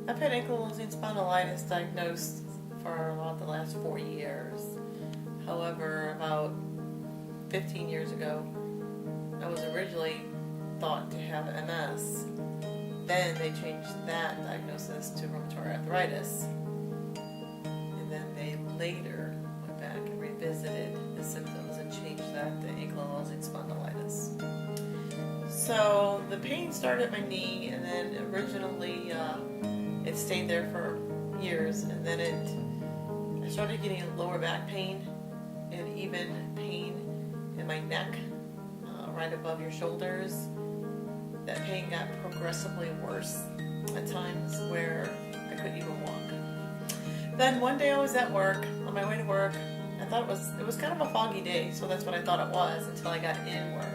I've had ankylosing spondylitis diagnosed for about the last 4 years. However, about 15 years ago, I was originally thought to have MS. Then they changed that diagnosis to rheumatoid arthritis. And then they later went back and revisited the symptoms and changed that to ankylosing spondylitis. So the pain started at my knee, and then originally it stayed there for years, and then I started getting lower back pain and even pain in my neck, right above your shoulders. That pain got progressively worse at times where I couldn't even walk. Then one day I was at work, on my way to work. I thought it was kind of a foggy day, so that's what I thought it was until I got in work.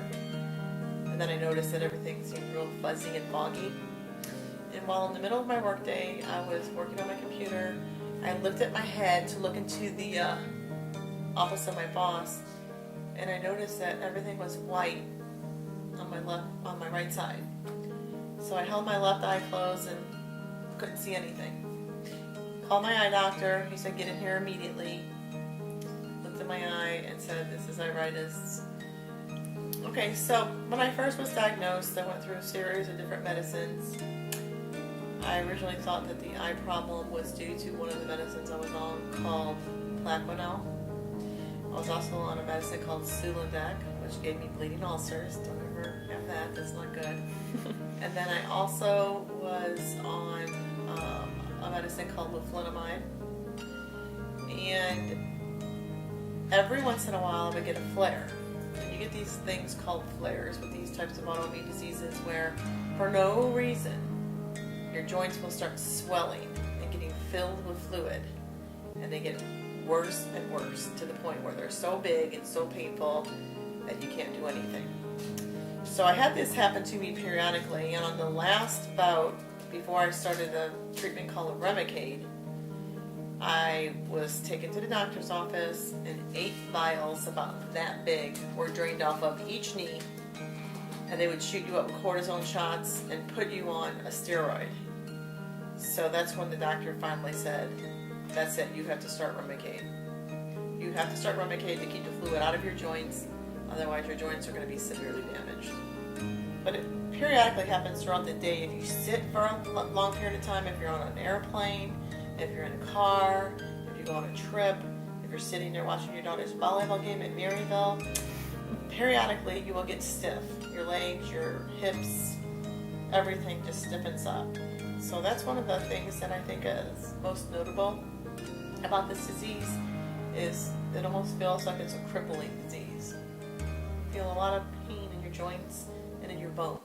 And then I noticed that everything seemed real fuzzy and foggy. And while in the middle of my work day, I was working on my computer. I lifted my head to look into the office of my boss, and I noticed that everything was white on my right side. So I held my left eye closed and couldn't see anything. Called my eye doctor. He said, "Get in here immediately." Looked at my eye and said, "This is iritis." Okay, so when I first was diagnosed, I went through a series of different medicines. I originally thought that the eye problem was due to one of the medicines I was on called Plaquenil. I was also on a medicine called Sulindac, which gave me bleeding ulcers. Don't ever have that, that's not good. And then I also was on a medicine called Leflunomide. And every once in a while I would get a flare. And you get these things called flares with these types of autoimmune diseases where for no reason your joints will start swelling and getting filled with fluid, and they get worse and worse to the point where they're so big and so painful that you can't do anything. So I had this happen to me periodically, and on the last bout, before I started a treatment called Remicade, I was taken to the doctor's office, and 8 vials about that big were drained off of each knee, and they would shoot you up with cortisone shots and put you on a steroid. So that's when the doctor finally said, "That's it, you have to start Remicade. You have to start Remicade to keep the fluid out of your joints, otherwise your joints are going to be severely damaged." But it periodically happens throughout the day. If you sit for a long period of time, if you're on an airplane, if you're in a car, if you go on a trip, if you're sitting there watching your daughter's volleyball game at Maryville, periodically you will get stiff. Your legs, your hips, everything just stiffens up. So that's one of the things that I think is most notable about this disease, is it almost feels like it's a crippling disease. You feel a lot of pain in your joints and in your bones.